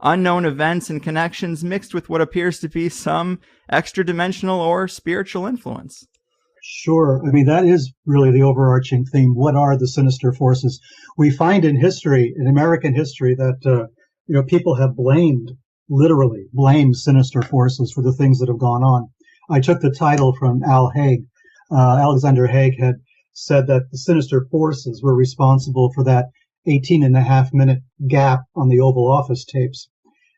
unknown events and connections mixed with what appears to be some extra-dimensional or spiritual influence. Sure. I mean, that is really the overarching theme. What are the sinister forces? We find in history, in American history, that people have literally blamed sinister forces for the things that have gone on. I took the title from Al Haig. Alexander Haig had said that the sinister forces were responsible for that 18.5-minute gap on the Oval Office tapes.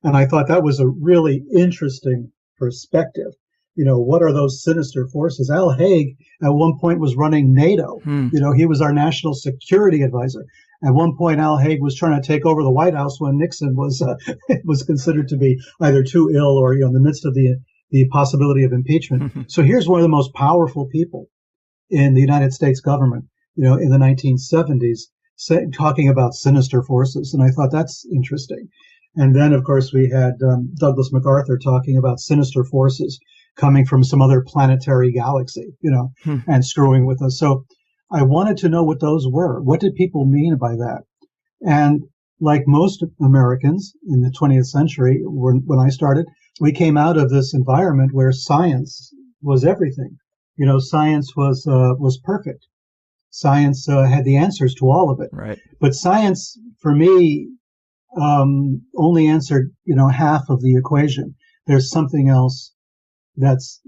And I thought that was a really interesting perspective. What are those sinister forces? Al Haig at one point was running NATO. He was our national security advisor. At one point, Al Haig was trying to take over the White House when Nixon was considered to be either too ill or in the midst of the possibility of impeachment. So here's one of the most powerful people in the United States government, in the 1970s, talking about sinister forces. And I thought that's interesting. And then, of course, we had Douglas MacArthur talking about sinister forces coming from some other planetary galaxy, and screwing with us. So I wanted to know what those were. What did people mean by that? And like most Americans in the 20th century, when I started, we came out of this environment where science was everything. Science was perfect. Science had the answers to all of it. Right. But science, for me, only answered half of the equation. There's something else that's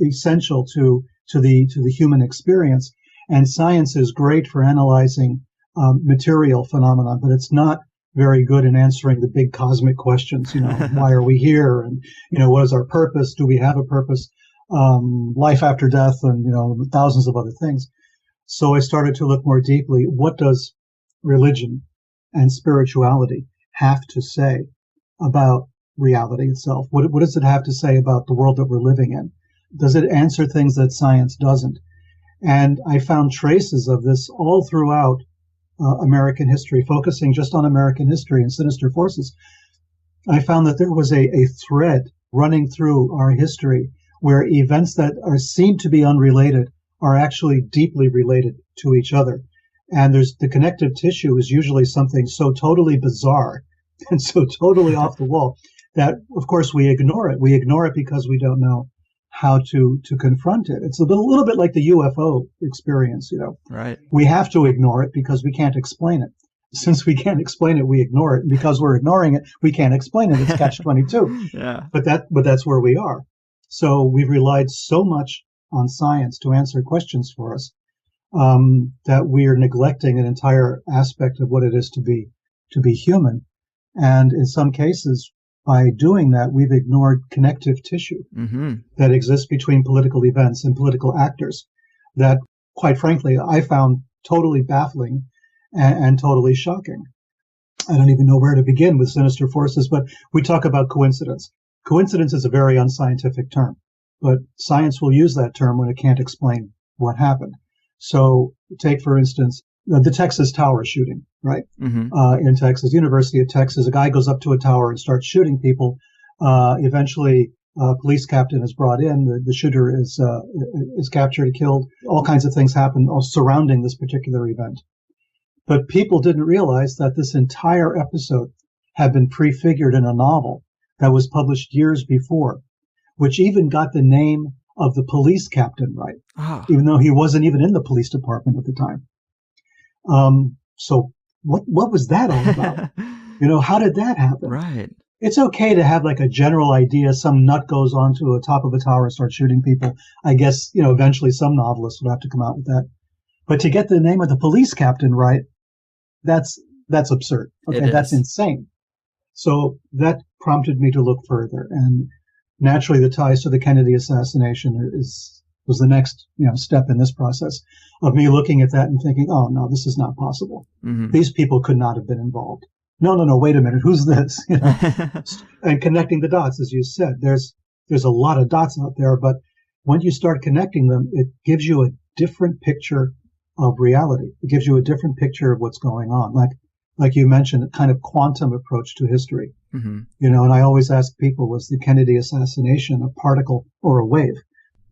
essential to the human experience. And science is great for analyzing material phenomena, but it's not very good in answering the big cosmic questions. Why are we here? And what is our purpose? Do we have a purpose? Life after death, and thousands of other things. So I started to look more deeply. What does religion and spirituality have to say about reality itself? What does it have to say about the world that we're living in? Does it answer things that science doesn't? And I found traces of this all throughout American history, focusing just on American history and sinister forces. I found that there was a thread running through our history where events that seem to be unrelated are actually deeply related to each other. And the connective tissue is usually something so totally bizarre and so totally off the wall that, of course, we ignore it. We ignore it because we don't know how to confront it. It's a little bit like the UFO experience, Right. We have to ignore it because we can't explain it. Since we can't explain it, we ignore it. And because we're ignoring it, we can't explain it. It's catch-22. Yeah. But that's where we are. So we've relied so much on science to answer questions for us that we are neglecting an entire aspect of what it is to be human. And in some cases, by doing that, we've ignored connective tissue that exists between political events and political actors that, quite frankly, I found totally baffling and totally shocking. I don't even know where to begin with sinister forces, but we talk about coincidence. Coincidence is a very unscientific term, but science will use that term when it can't explain what happened. So take, for instance, the Texas Tower shooting, right? In Texas, University of Texas, a guy goes up to a tower and starts shooting people. Eventually, a police captain is brought in. The shooter is captured, killed. All kinds of things happen surrounding this particular event. But people didn't realize that this entire episode had been prefigured in a novel that was published years before, which even got the name of the police captain right, even though he wasn't even in the police department at the time. So what was that all about? How did that happen? Right. It's okay to have like a general idea. Some nut goes onto the top of a tower and starts shooting people. I guess, eventually some novelists would have to come out with that. But to get the name of the police captain right, that's absurd. Okay, that's insane. So that prompted me to look further. And naturally, the ties to the Kennedy assassination was the next step in this process of me looking at that and thinking, oh, no, this is not possible. These people could not have been involved. No, wait a minute. Who's this? And connecting the dots, as you said, there's a lot of dots out there, but when you start connecting them, it gives you a different picture of reality. It gives you a different picture of what's going on. Like you mentioned, a kind of quantum approach to history. And I always ask people, was the Kennedy assassination a particle or a wave?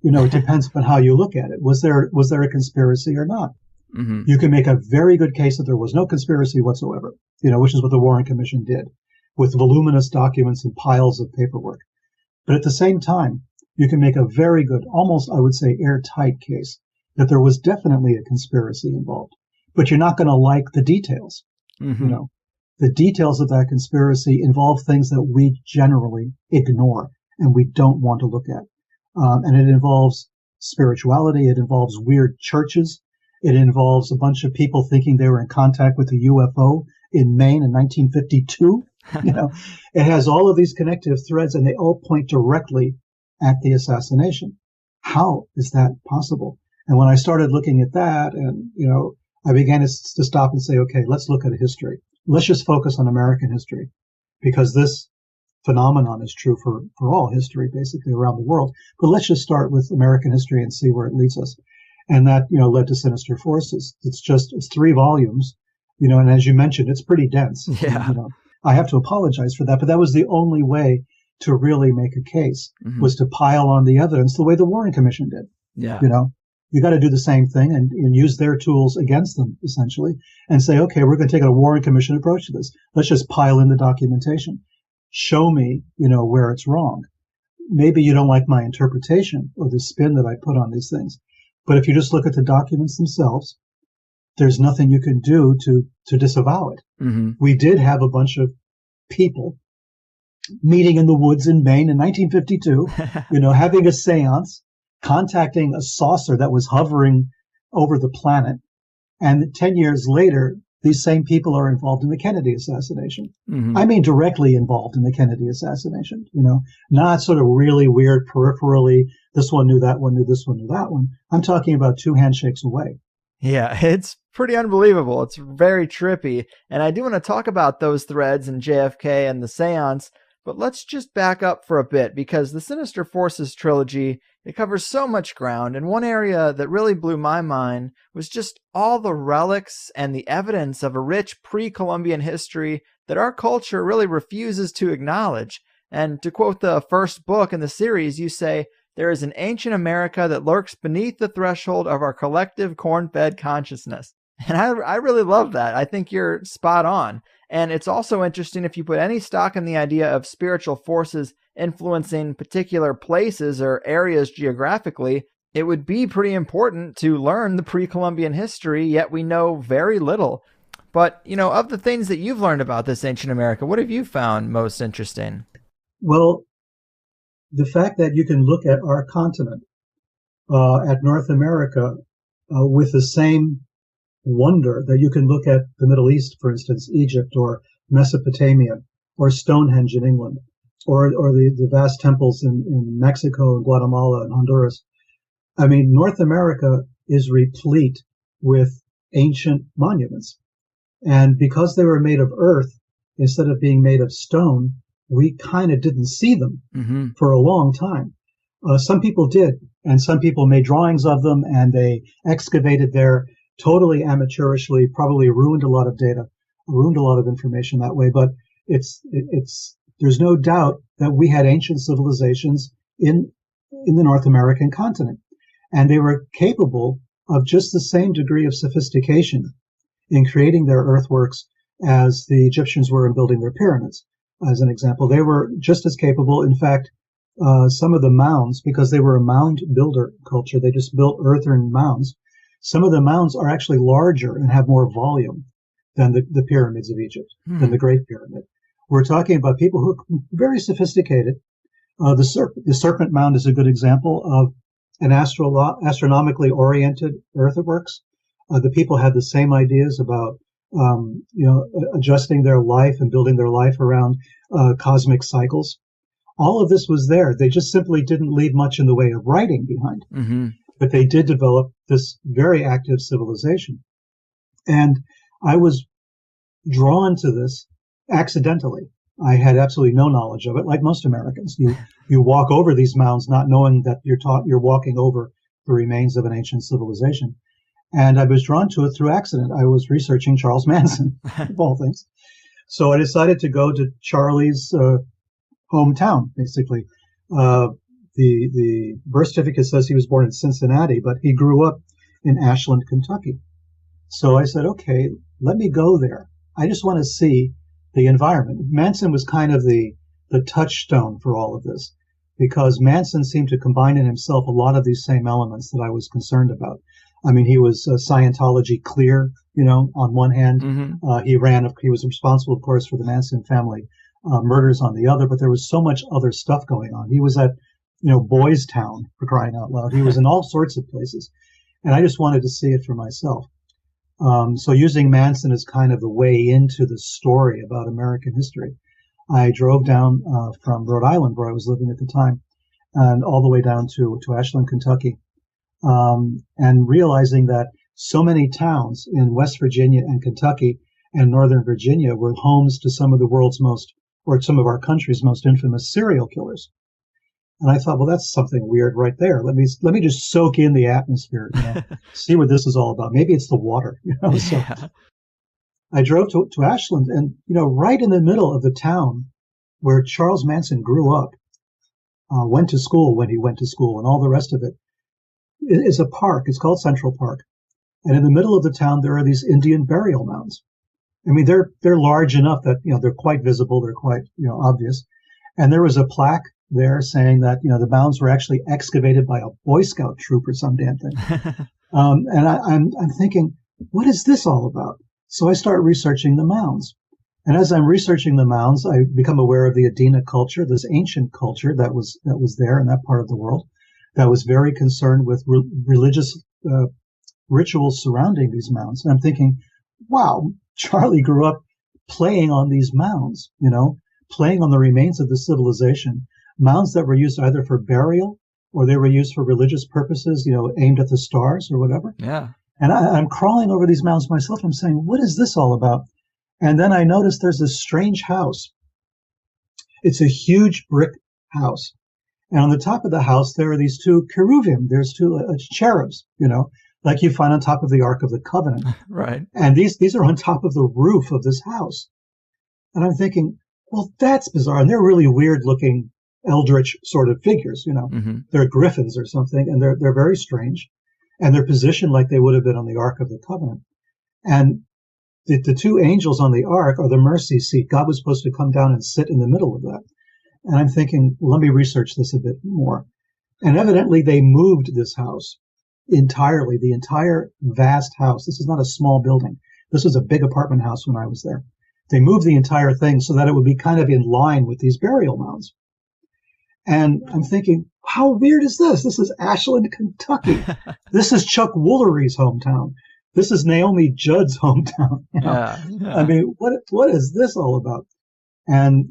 It depends on how you look at it. Was there a conspiracy or not? You can make a very good case that there was no conspiracy whatsoever, which is what the Warren Commission did. with voluminous documents and piles of paperwork. But at the same time, you can make a very good, almost, I would say, airtight case that there was definitely a conspiracy involved. But you're not going to like the details. Mm-hmm. You know, the details of that conspiracy involve things that we generally ignore and we don't want to look at. And it involves spirituality. It involves weird churches. It involves a bunch of people thinking they were in contact with a UFO in Maine in 1952. It has all of these connective threads, and they all point directly at the assassination. How is that possible? And when I started looking at that, and I began to stop and say, okay, let's look at history. Let's just focus on American history, because this phenomenon is true for all history, basically around the world. But let's just start with American history and see where it leads us. And that, led to Sinister Forces. It's 3 volumes, and as you mentioned, it's pretty dense. Yeah. I have to apologize for that, but that was the only way to really make a case, was to pile on the evidence the way the Warren Commission did. Yeah. You got to do the same thing and use their tools against them, essentially, and say, okay, we're going to take a Warren Commission approach to this. Let's just pile in the documentation. Show me, where it's wrong. Maybe you don't like my interpretation or the spin that I put on these things. But if you just look at the documents themselves, there's nothing you can do to disavow it. Mm-hmm. We did have a bunch of people meeting in the woods in Maine in 1952, having a seance, contacting a saucer that was hovering over the planet. And 10 years later, these same people are involved in the Kennedy assassination. Mm-hmm. I mean, directly involved in the Kennedy assassination, not sort of really weird peripherally. This one knew that one, knew this one, knew that one. I'm talking about 2 handshakes away. Yeah, it's pretty unbelievable. It's very trippy. And I do want to talk about those threads and JFK and the seance, but let's just back up for a bit, because the Sinister Forces trilogy, it covers so much ground, and one area that really blew my mind was just all the relics and the evidence of a rich pre-Columbian history that our culture really refuses to acknowledge. And to quote the first book in the series, you say, "There is an ancient America that lurks beneath the threshold of our collective corn-fed consciousness." And I really love that. I think you're spot on. And it's also interesting, if you put any stock in the idea of spiritual forces influencing particular places or areas geographically, it would be pretty important to learn the pre-Columbian history, yet we know very little. But, of the things that you've learned about this ancient America, what have you found most interesting? Well, the fact that you can look at our continent, at North America, with the same wonder that you can look at the Middle East, for instance, Egypt or Mesopotamia or Stonehenge in England, or the vast temples in Mexico and Guatemala and Honduras. I mean, North America is replete with ancient monuments. And because they were made of earth instead of being made of stone, we kind of didn't see them for a long time. Some people did, and some people made drawings of them, and they excavated there totally amateurishly, probably ruined a lot of data, ruined a lot of information that way. But there's no doubt that we had ancient civilizations in the North American continent, and they were capable of just the same degree of sophistication in creating their earthworks as the Egyptians were in building their pyramids. As an example, they were just as capable. In fact, some of the mounds, because they were a mound builder culture, they just built earthen mounds. Some of the mounds are actually larger and have more volume than the pyramids of Egypt, than the Great Pyramid. We're talking about people who are very sophisticated. The serpent mound is a good example of an astronomically oriented earthworks. The people had the same ideas about, adjusting their life and building their life around cosmic cycles. All of this was there. They just simply didn't leave much in the way of writing behind. Mm-hmm. But they did develop this very active civilization. And I was drawn to this accidentally. I had absolutely no knowledge of it, like most Americans. You walk over these mounds not knowing that you're walking over the remains of an ancient civilization. And I was drawn to it through accident. I was researching Charles Manson, of all things. So I decided to go to Charlie's hometown, basically. The birth certificate says he was born in Cincinnati, but he grew up in Ashland, Kentucky. So I said, okay, let me go there. I just want to see the environment. Manson was kind of the touchstone for all of this, because Manson seemed to combine in himself a lot of these same elements that I was concerned about. I mean, he was Scientology clear, on one hand. Mm-hmm. He was responsible, of course, for the Manson family murders on the other, but there was so much other stuff going on. He was at, Boys Town, for crying out loud. He was in all sorts of places. And I just wanted to see it for myself. So using Manson as kind of the way into the story about American history, I drove down from Rhode Island, where I was living at the time, and all the way down to Ashland, Kentucky, and realizing that so many towns in West Virginia and Kentucky and Northern Virginia were homes to some of the world's most, or some of our country's most infamous serial killers. And I thought, well, that's something weird right there. Let me just soak in the atmosphere, see what this is all about. Maybe it's the water, So I drove to Ashland, and right in the middle of the town where Charles Manson grew up, went to school when he went to school, and all the rest of it, is a park. It's called Central Park, and in the middle of the town there are these Indian burial mounds. I mean, they're large enough that they're quite visible. They're quite obvious, and there was a plaque there saying that the mounds were actually excavated by a Boy Scout troop or some damn thing. And I'm thinking, what is this all about? So I start researching the mounds, and as I'm researching the mounds, I become aware of the Adena culture, this ancient culture that was there in that part of the world, that was very concerned with religious rituals surrounding these mounds. And I'm thinking, wow, Charlie grew up playing on these mounds, playing on the remains of the civilization. Mounds that were used either for burial or they were used for religious purposes, aimed at the stars or whatever. Yeah. And I'm crawling over these mounds myself. I'm saying, what is this all about? And then I noticed there's this strange house. It's a huge brick house. And on the top of the house, there are these two cherubim. There's two cherubs, like you find on top of the Ark of the Covenant. Right. And these are on top of the roof of this house. And I'm thinking, well, that's bizarre. And they're really weird looking eldritch sort of figures, Mm-hmm. They're griffins or something, and they're very strange, and they're positioned like they would have been on the Ark of the Covenant. And the two angels on the Ark are the mercy seat. God was supposed to come down and sit in the middle of that. And I'm thinking, well, let me research this a bit more. And evidently they moved this house entirely, the entire vast house. This is not a small building. This was a big apartment house when I was there. They moved the entire thing so that it would be kind of in line with these burial mounds. And I'm thinking, how weird is this? This is Ashland, Kentucky. This is Chuck Woolery's hometown. This is Naomi Judd's hometown. Yeah. I mean, what is this all about? And,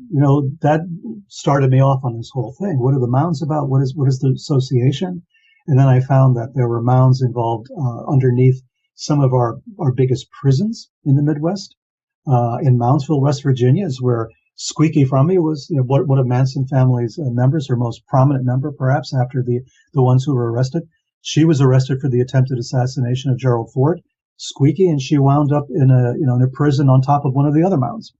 that started me off on this whole thing. What are the mounds about? What is the association? And then I found that there were mounds involved underneath some of our biggest prisons in the Midwest. In Moundsville, West Virginia, is where Squeaky Frumpy was, one of Manson family's members, her most prominent member, perhaps, after the ones who were arrested. She was arrested for the attempted assassination of Gerald Ford, Squeaky, and she wound up in a prison on top of one of the other mounds.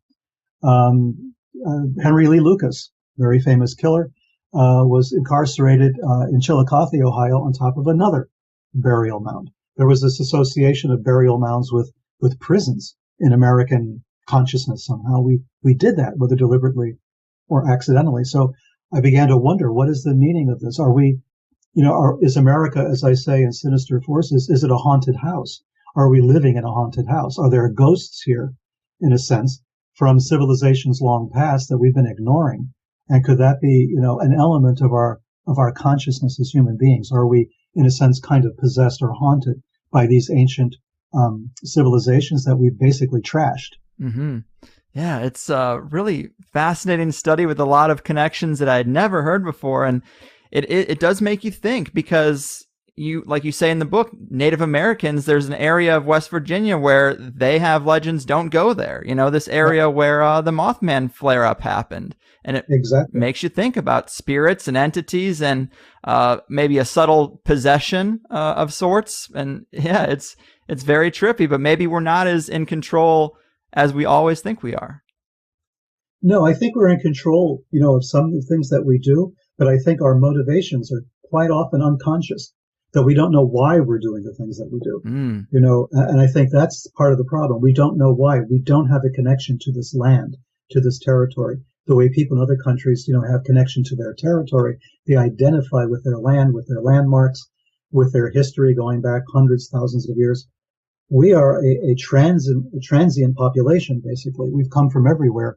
Henry Lee Lucas, very famous killer, was incarcerated in Chillicothe, Ohio, on top of another burial mound. There was this association of burial mounds with prisons in American consciousness. Somehow we did that, whether deliberately or accidentally. So I began to wonder, what is the meaning of this? Are we, is America, as I say in Sinister Forces, is it a haunted house? Are we living in a haunted house? Are there ghosts here, in a sense, from civilizations long past that we've been ignoring? And could that be, an element of our consciousness as human beings? Are we, in a sense, kind of possessed or haunted by these ancient civilizations that we've basically trashed? Mm-hmm. Yeah, it's a really fascinating study with a lot of connections that I had never heard before. And it does make you think, because like you say in the book, Native Americans, there's an area of West Virginia where they have legends, don't go there. This area where the Mothman flare-up happened. And it exactly makes you think about spirits and entities and maybe a subtle possession of sorts. And yeah, it's very trippy, but maybe we're not as in control as we always think we are. No, I think we're in control, of some of the things that we do, but I think our motivations are quite often unconscious, that we don't know why we're doing the things that we do. And I think that's part of the problem. We don't know why. We don't have a connection to this land. to this territory. The way people in other countries, have connection to their territory, they identify with their land, with their landmarks, with their history going back hundreds, thousands of years. We are a transient population, basically. We've come from everywhere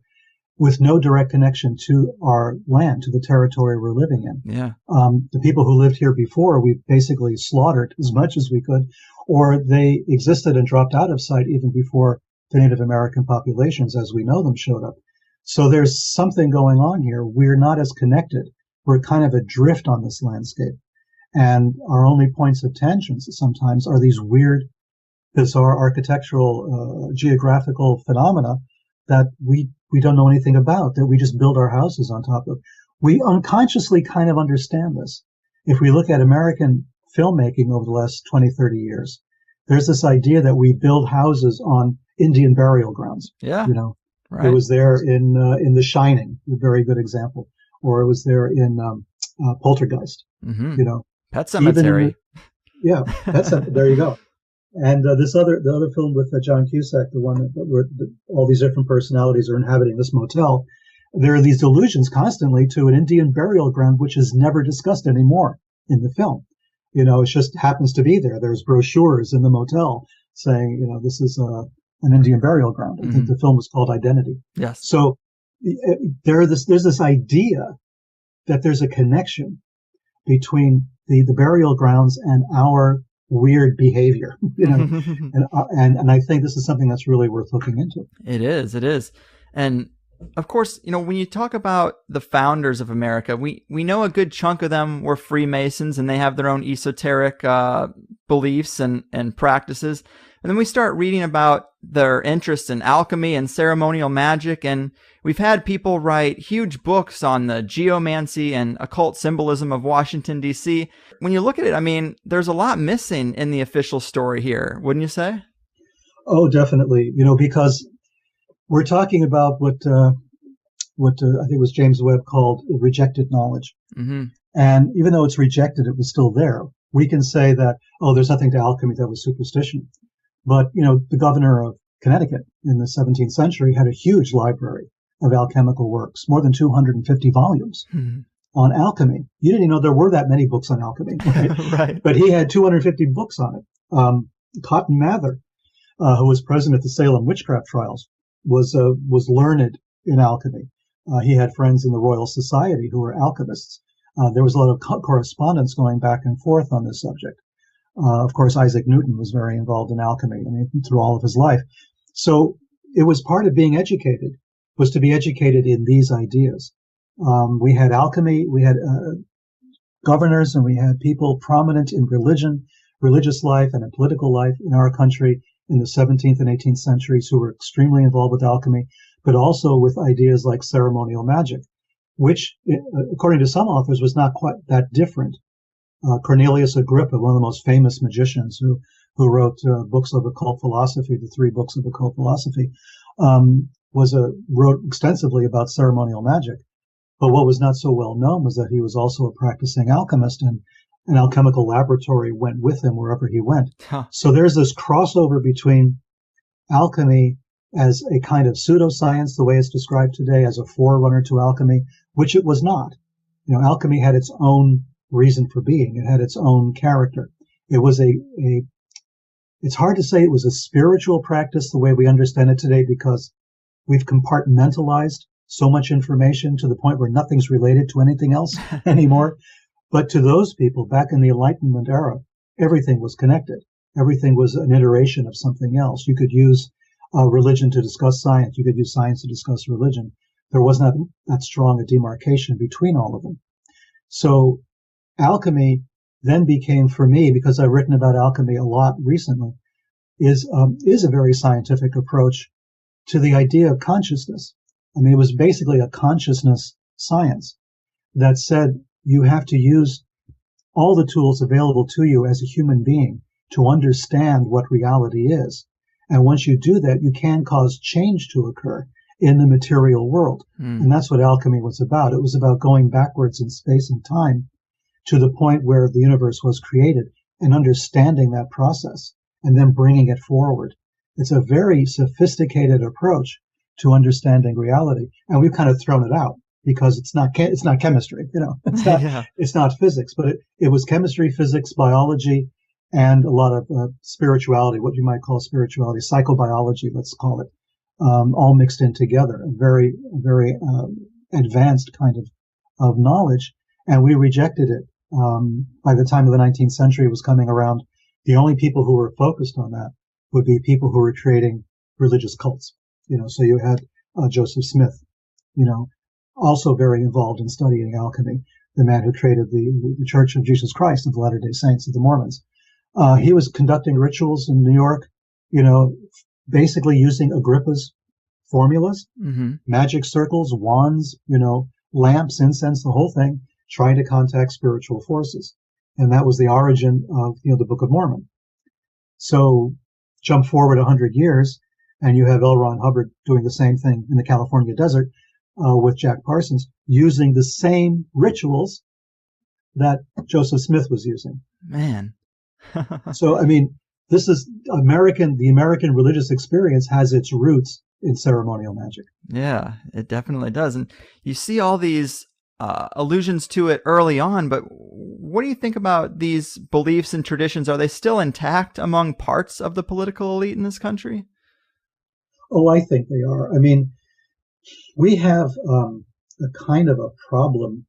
with no direct connection to our land, to the territory we're living in. Yeah. The people who lived here before, we basically slaughtered as much as we could, or they existed and dropped out of sight even before the Native American populations, as we know them, showed up. So there's something going on here. We're not as connected. We're kind of adrift on this landscape. And our only points of tension sometimes are these weird, bizarre architectural, geographical phenomena that we don't know anything about, that we just build our houses on top of. We unconsciously kind of understand this. If we look at American filmmaking over the last 20, 30 years, there's this idea that we build houses on Indian burial grounds. Yeah. Right. It was there in The Shining, a very good example, or it was there in Poltergeist. Mm-hmm. Pet Cemetery. There you go. And the other film with John Cusack, the one where all these different personalities are inhabiting this motel, there are these allusions constantly to an Indian burial ground, which is never discussed anymore in the film. It just happens to be there. There's brochures in the motel saying, this is an Indian burial ground. I think the film was called Identity. Yes. So there's this idea that there's a connection between the burial grounds and our weird behavior, and I think this is something that's really worth looking into. It is. And of course, when you talk about the founders of America, we know a good chunk of them were Freemasons, and they have their own esoteric beliefs and practices. And then we start reading about their interest in alchemy and ceremonial magic, and we've had people write huge books on the geomancy and occult symbolism of Washington, D.C. When you look at it, there's a lot missing in the official story here, wouldn't you say? Oh, definitely. Because we're talking about what I think it was James Webb called rejected knowledge. Mm-hmm. And even though it's rejected, it was still there. We can say that, there's nothing to alchemy, that was superstition. But, the governor of Connecticut in the 17th century had a huge library of alchemical works, more than 250 volumes on alchemy. You didn't even know there were that many books on alchemy, right? Right. But he had 250 books on it. Cotton Mather, who was present at the Salem witchcraft trials, was learned in alchemy. He had friends in the Royal Society who were alchemists. There was a lot of correspondence going back and forth on this subject. Of course, Isaac Newton was very involved in alchemy through all of his life. So it was part of being educated, was to be educated in these ideas. We had alchemy, we had governors, and we had people prominent in religious life, and in political life in our country in the 17th and 18th centuries who were extremely involved with alchemy, but also with ideas like ceremonial magic, which, according to some authors, was not quite that different. Cornelius Agrippa, one of the most famous magicians who wrote books of occult philosophy, the 3 books of occult philosophy, wrote extensively about ceremonial magic. But what was not so well known was that he was also a practicing alchemist, and an alchemical laboratory went with him wherever he went. Huh. So there's this crossover between alchemy as a kind of pseudoscience, the way it's described today, as a forerunner to alchemy, which it was not. Alchemy had its own reason for being. It had its own character. It was it's hard to say it was a spiritual practice the way we understand it today, because we've compartmentalized so much information to the point where nothing's related to anything else anymore. But to those people back in the Enlightenment era, everything was connected. Everything was an iteration of something else. You could use religion to discuss science. You could use science to discuss religion. There wasn't that strong a demarcation between all of them. So alchemy then became, for me, because I've written about alchemy a lot recently, is a very scientific approach to the idea of consciousness. It was basically a consciousness science that said you have to use all the tools available to you as a human being to understand what reality is. And once you do that, you can cause change to occur in the material world. And that's what alchemy was about. It was about going backwards in space and time to the point where the universe was created and understanding that process and then bringing it forward. It's a very sophisticated approach to understanding reality. And we've kind of thrown it out because it's not chemistry, Yeah. it's not physics, but it was chemistry, physics, biology, and a lot of spirituality, what you might call spirituality, psychobiology, let's call it, all mixed in together, a very, very advanced kind of knowledge, and we rejected it. By the time of the 19th century was coming around, the only people who were focused on that would be people who were creating religious cults. So you had Joseph Smith, also very involved in studying alchemy, the man who created the Church of Jesus Christ of the Latter-day Saints of the Mormons. He was conducting rituals in New York, basically using Agrippa's formulas, magic circles, wands, lamps, incense, the whole thing, trying to contact spiritual forces. And that was the origin of, the Book of Mormon. So jump forward 100 years, and you have L. Ron Hubbard doing the same thing in the California desert with Jack Parsons, using the same rituals that Joseph Smith was using. Man. So, this is the American religious experience has its roots in ceremonial magic. Yeah, it definitely does. And you see all these allusions to it early on, but what do you think about these beliefs and traditions? Are they still intact among parts of the political elite in this country? Oh, I think they are. We have a kind of a problem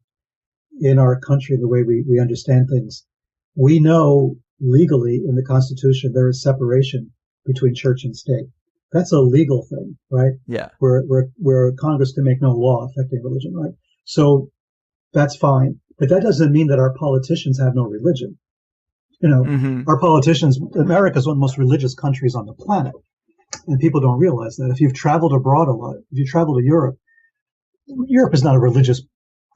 in our country, the way we understand things. We know legally in the Constitution there is separation between church and state. That's a legal thing, right? Yeah. Where Congress can make no law affecting religion, right? So that's fine. But that doesn't mean that our politicians have no religion. Our politicians, America is one of the most religious countries on the planet. And people don't realize that. If you've traveled abroad a lot, if you travel to Europe is not a religious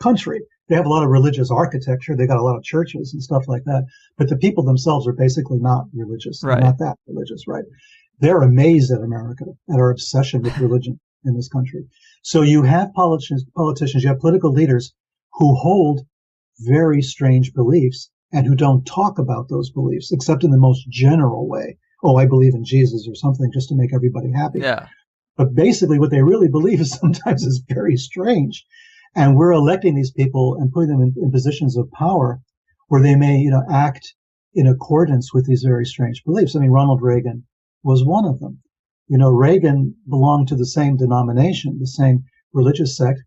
country. They have a lot of religious architecture. They got a lot of churches and stuff like that. But the people themselves are basically not religious. Right. They're not that religious, right? They're amazed at America, at our obsession with religion in this country. So you have politicians, you have political leaders who hold very strange beliefs and who don't talk about those beliefs except in the most general way. Oh, I believe in Jesus or something just to make everybody happy. Yeah. But basically what they really believe is sometimes is very strange. And we're electing these people and putting them in positions of power where they may, act in accordance with these very strange beliefs. Ronald Reagan was one of them. Reagan belonged to the same denomination, the same religious sect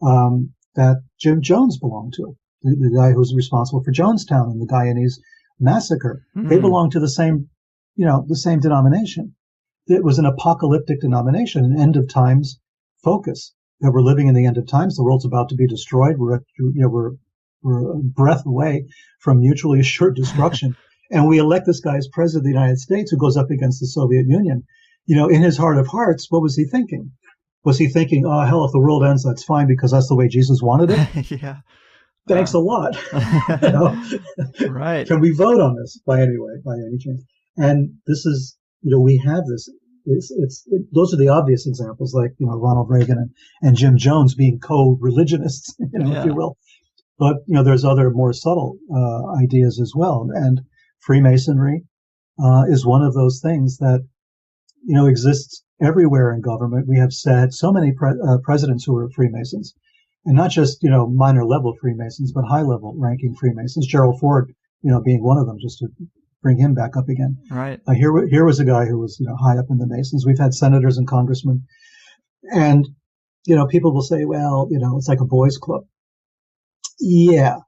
that Jim Jones belonged to, the guy who was responsible for Jonestown and the Guyanese massacre. They belonged to the same denomination. It was an apocalyptic denomination, an end of times focus. That we're living in the end of times. The world's about to be destroyed. We're a breath away from mutually assured destruction. And we elect this guy as president of the United States who goes up against the Soviet Union. In his heart of hearts, what was he thinking? Was he thinking, oh, hell, if the world ends, that's fine because that's the way Jesus wanted it? Yeah. Thanks a lot. Right. Can we vote on this by any chance? And this is, we have this. Those are the obvious examples, like Ronald Reagan and Jim Jones being co-religionists, if you will. But there's other more subtle ideas as well, and Freemasonry is one of those things that exists everywhere in government. We have had so many presidents who were Freemasons, and not just minor level Freemasons, but high level ranking Freemasons. Gerald Ford, being one of them, just to bring him back up again. Right. Here was a guy who was, high up in the Masons. We've had senators and congressmen, and people will say, well, it's like a boys' club. Yeah,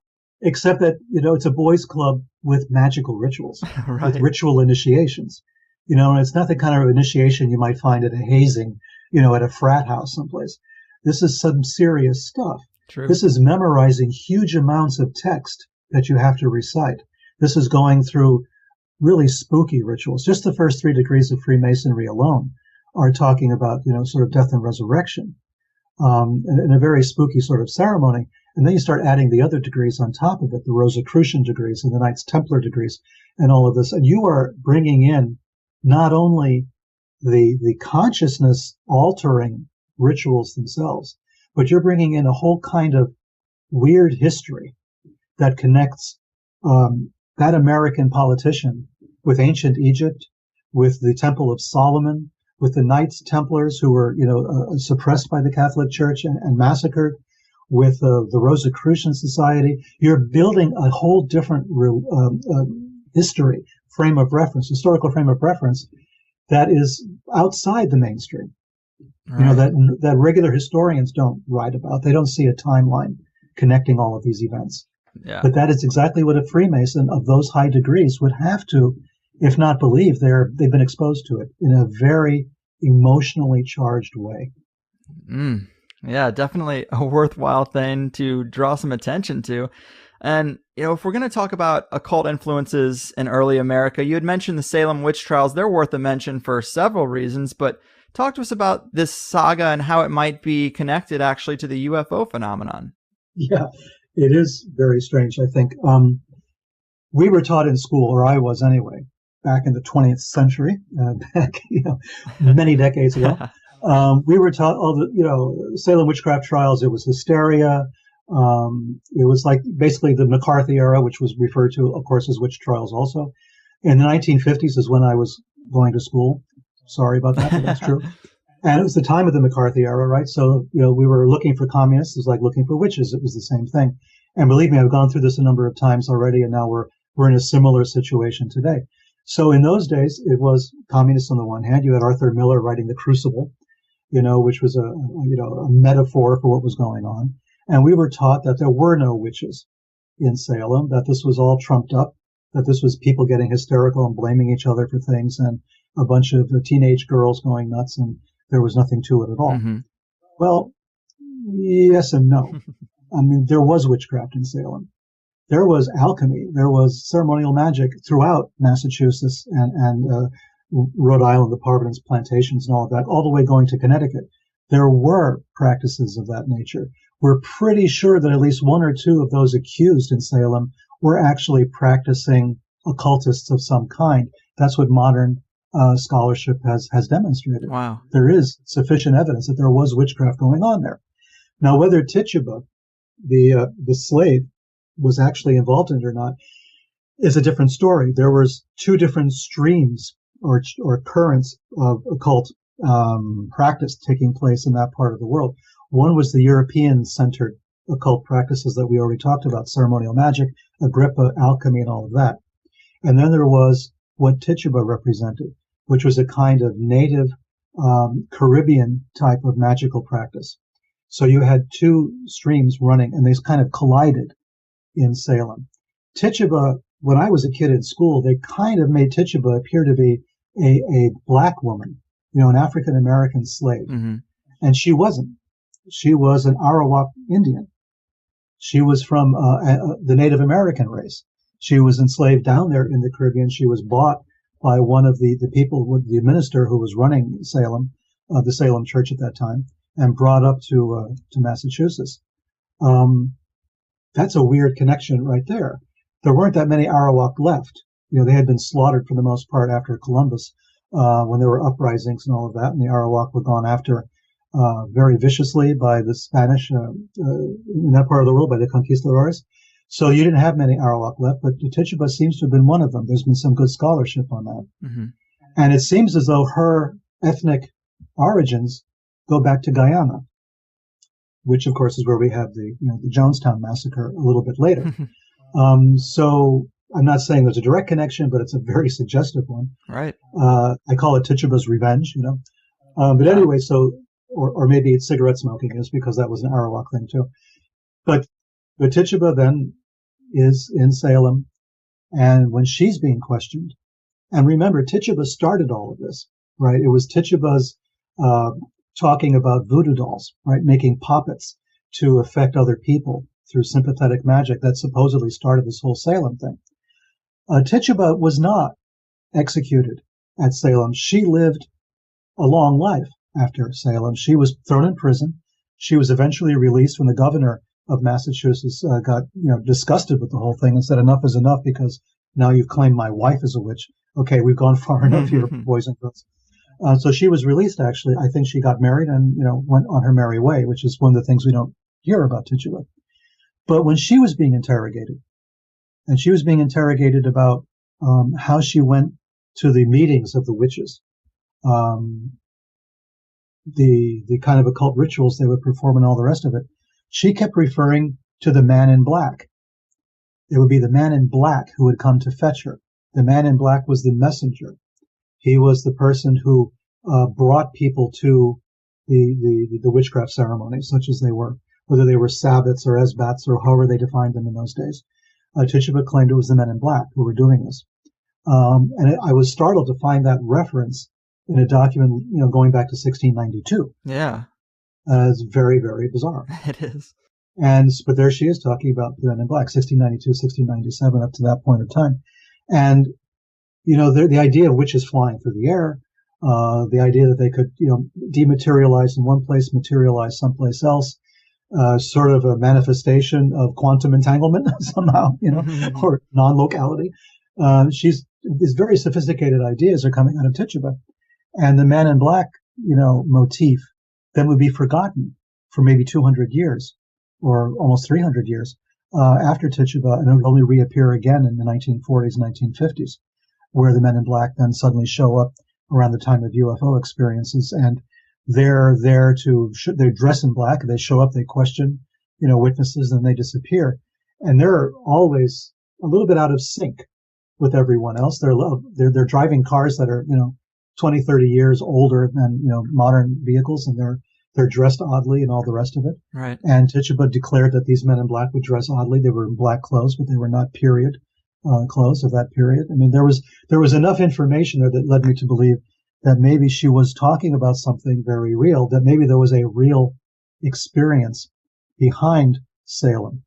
except that it's a boys' club with magical rituals, right. with ritual initiations. And it's not the kind of initiation you might find at a hazing, at a frat house someplace. This is some serious stuff. True. This is memorizing huge amounts of text that you have to recite. This is going through really spooky rituals. Just the first 3 degrees of Freemasonry alone are talking about, sort of death and resurrection, in a very spooky sort of ceremony. And then you start adding the other degrees on top of it, the Rosicrucian degrees and the Knights Templar degrees and all of this. And you are bringing in not only the consciousness altering rituals themselves, but you're bringing in a whole kind of weird history that connects that American politician with ancient Egypt, with the Temple of Solomon, with the Knights Templars who were, suppressed by the Catholic Church and massacred, with the Rosicrucian Society. You're building a whole different historical frame of reference that is outside the mainstream. Right. That regular historians don't write about. They don't see a timeline connecting all of these events. Yeah. But that is exactly what a Freemason of those high degrees would have to, if not believe. They've been exposed to it in a very emotionally charged way. Yeah, definitely a worthwhile thing to draw some attention to. And, if we're going to talk about occult influences in early America, you had mentioned the Salem witch trials. They're worth a mention for several reasons, but talk to us about this saga and how it might be connected actually to the UFO phenomenon. Yeah, it is very strange, I think. We were taught in school, or I was anyway, back in the 20th century, many decades ago. We were taught all the, Salem witchcraft trials. It was hysteria. It was like basically the McCarthy era, which was referred to, of course, as witch trials also. In the 1950s is when I was going to school. Sorry about that, but that's true. And it was the time of the McCarthy era, right? So, we were looking for communists. It was like looking for witches. It was the same thing. And believe me, I've gone through this a number of times already, and now we're in a similar situation today. So in those days, it was communists on the one hand. You had Arthur Miller writing The Crucible, which was a metaphor for what was going on. And we were taught that there were no witches in Salem, that this was all trumped up, that this was people getting hysterical and blaming each other for things, and a bunch of teenage girls going nuts, and there was nothing to it at all. Mm-hmm. Well, yes and no. I mean, there was witchcraft in Salem. There was alchemy. There was ceremonial magic throughout Massachusetts and Rhode Island, the Providence plantations and all of that, all the way going to Connecticut. There were practices of that nature. We're pretty sure that at least one or two of those accused in Salem were actually practicing occultists of some kind. That's what modern scholarship has demonstrated. Wow. There is sufficient evidence that there was witchcraft going on there. Now, whether Tituba, the slave, was actually involved in it or not is a different story. There was two different streams or currents of occult practice taking place in that part of the world. One was the European-centered occult practices that we already talked about, ceremonial magic, Agrippa, alchemy, and all of that. And then there was what Tituba represented, which was a kind of native Caribbean type of magical practice. So you had two streams running, and they kind of collided in Salem. Tituba, when I was a kid in school, they kind of made Tituba appear to be a black woman, an African-American slave. Mm-hmm. And she wasn't. She was an Arawak Indian. She was from the Native American race. She was enslaved down there in the Caribbean. She was bought by one of the people, the minister who was running Salem, the Salem Church at that time, and brought up to Massachusetts. That's a weird connection right there. There weren't that many Arawak left. They had been slaughtered for the most part after Columbus, when there were uprisings and all of that, and the Arawak were gone after very viciously by the Spanish in that part of the world, by the conquistadores. So you didn't have many Arawak left, but Tituba seems to have been one of them. There's been some good scholarship on that. Mm-hmm. And it seems as though her ethnic origins go back to Guyana, which of course is where we have the Jonestown massacre a little bit later. So I'm not saying there's a direct connection, but it's a very suggestive one. Right. I call it Tituba's revenge, But anyway, so, or maybe it's cigarette smoking is because that was an Arawak thing too. But Tituba then is in Salem, and when she's being questioned, and remember, Tituba started all of this, right? It was Tituba's talking about voodoo dolls, right? Making puppets to affect other people through sympathetic magic that supposedly started this whole Salem thing. Tituba was not executed at Salem. She lived a long life after Salem. She was thrown in prison. She was eventually released when the governor of Massachusetts got disgusted with the whole thing and said, enough is enough, because now you've claimed my wife as a witch. Okay, we've gone far enough here, boys and girls. So she was released, actually. I think she got married and, went on her merry way, which is one of the things we don't hear about Tituba. But when she was being interrogated, and she was being interrogated about how she went to the meetings of the witches, the kind of occult rituals they would perform and all the rest of it, she kept referring to the man in black. It would be the man in black who would come to fetch her. The man in black was the messenger. He was the person who brought people to the witchcraft ceremonies, such as they were, whether they were sabbats or esbats or however they defined them in those days. Tituba claimed it was the men in black who were doing this. I was startled to find that reference in a document, going back to 1692. Yeah. It's very, very bizarre. It is. But there she is talking about the men in black, 1692, 1697, up to that point of time. And, the idea of witches flying through the air, the idea that they could, dematerialize in one place, materialize someplace else, sort of a manifestation of quantum entanglement somehow, or non-locality. These very sophisticated ideas are coming out of Tituba. And the man in black, motif then would be forgotten for maybe 200 years or almost 300 years after Tituba, and it would only reappear again in the 1940s, 1950s, where the men in black then suddenly show up around the time of UFO experiences, and they're there they dress in black, they show up, they question, witnesses, and they disappear. And they're always a little bit out of sync with everyone else. They're driving cars that are, 20, 30 years older than, modern vehicles, and they're dressed oddly and all the rest of it. Right. And Tituba declared that these men in black would dress oddly. They were in black clothes, but they were not period clothes of that period. I mean, there was enough information there that led me to believe that maybe she was talking about something very real, that maybe there was a real experience behind Salem.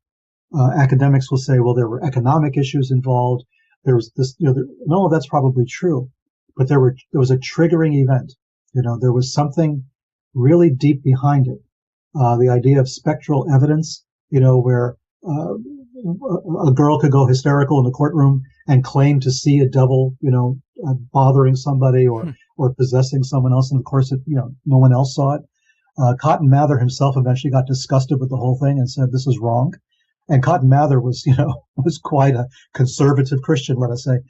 Academics will say, well, there were economic issues involved. There was this, no, that's probably true. But there was a triggering event. There was something really deep behind it. The idea of spectral evidence, where a girl could go hysterical in the courtroom and claim to see a devil, bothering somebody or possessing someone else. And of course, no one else saw it. Cotton Mather himself eventually got disgusted with the whole thing and said, this is wrong. And Cotton Mather was was quite a conservative Christian, let us say.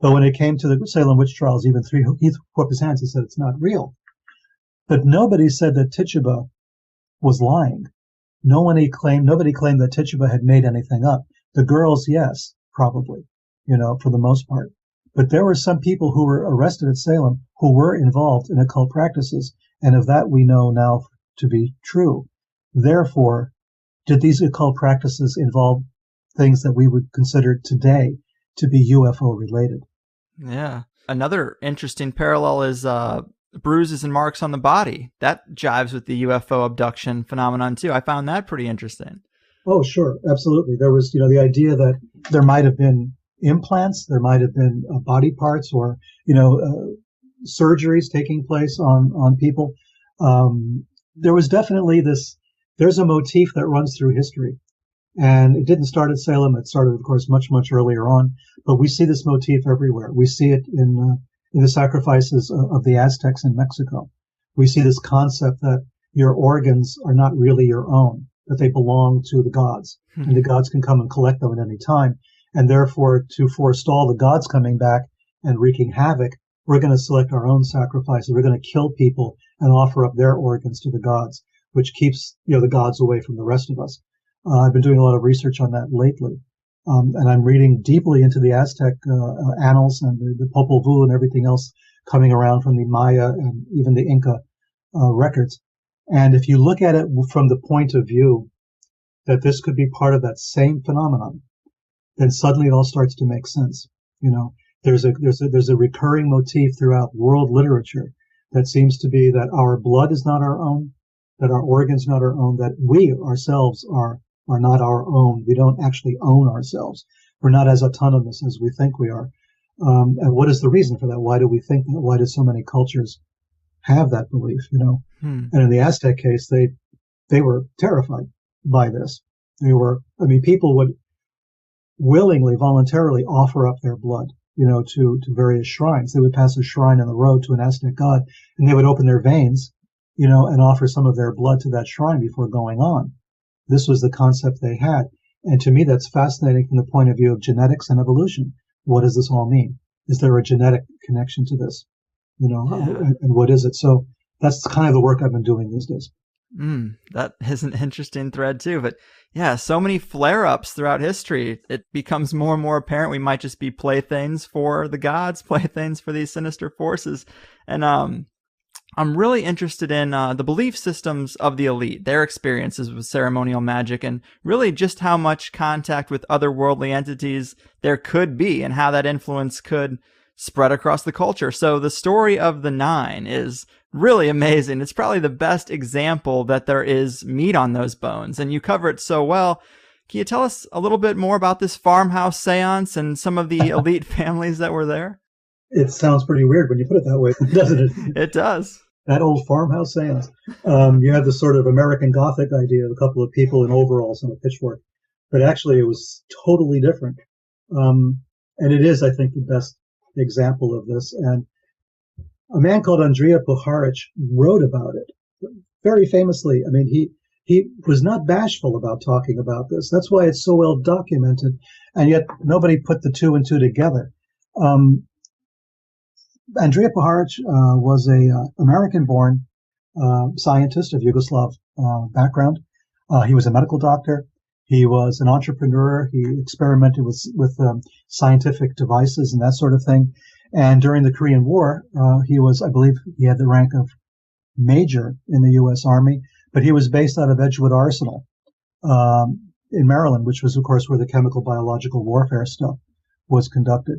But when it came to the Salem witch trials, he threw up his hands and said, it's not real. But nobody said that Tituba was lying. Nobody claimed that Tituba had made anything up. The girls, yes, probably, for the most part. But there were some people who were arrested at Salem who were involved in occult practices, and of that we know now to be true. Therefore, did these occult practices involve things that we would consider today to be UFO related? Yeah. Another interesting parallel is bruises and marks on the body. That jives with the UFO abduction phenomenon too. I found that pretty interesting. Oh, sure. Absolutely. There was, the idea that there might have been implants, there might have been body parts or, surgeries taking place on people. There was definitely there's a motif that runs through history. And it didn't start at Salem. It started, of course, much, much earlier on. But we see this motif everywhere. We see it in the sacrifices of the Aztecs in Mexico. We see this concept that your organs are not really your own, that they belong to the gods. And the gods can come and collect them at any time. And therefore, to forestall the gods coming back and wreaking havoc, we're going to select our own sacrifices. We're going to kill people and offer up their organs to the gods, which keeps the gods away from the rest of us. I've been doing a lot of research on that lately. And I'm reading deeply into the Aztec annals and the Popol Vuh and everything else coming around from the Maya and even the Inca records. And if you look at it from the point of view that this could be part of that same phenomenon, then suddenly it all starts to make sense. There's a recurring motif throughout world literature that seems to be that our blood is not our own, that our organs not our own, that we ourselves are not our own. We don't actually own ourselves. We're not as autonomous as we think we are. And what is the reason for that? Why do we think that? Why do so many cultures have that belief? And in the Aztec case, they were terrified by this. People would willingly, voluntarily offer up their blood, to various shrines. They would pass a shrine on the road to an Aztec god, and they would open their veins, and offer some of their blood to that shrine before going on. This was the concept they had. And to me, that's fascinating from the point of view of genetics and evolution. What does this all mean? Is there a genetic connection to this? And what is it? So That's kind of the work I've been doing these days. That is an interesting thread too. But yeah, so many flare-ups throughout history. It becomes more and more apparent we might just be playthings for the gods, playthings for these sinister forces. And I'm really interested in the belief systems of the elite, their experiences with ceremonial magic, and really just how much contact with otherworldly entities there could be and how that influence could spread across the culture. So the story of the Nine is really amazing. It's probably the best example that there is meat on those bones, and you cover it so well. Can you tell us a little bit more about this farmhouse seance and some of the elite families that were there? It sounds pretty weird when you put it that way, doesn't it? It does. That old farmhouse seance. You have this sort of American Gothic idea of a couple of people in overalls and a pitchfork, but actually it was totally different. And it is, I think, the best example of this. And a man called Andrija Puharich wrote about it very famously. I mean, he was not bashful about talking about this. That's why it's so well documented, and yet nobody put the two and two together. Andrija Puharich was a American-born scientist of Yugoslav background. He was a medical doctor. He was an entrepreneur. He experimented with scientific devices and that sort of thing. And during the Korean War, he was, I believe, he had the rank of major in the U.S. Army, but he was based out of Edgewood Arsenal in Maryland, which was, of course, where the chemical biological warfare stuff was conducted.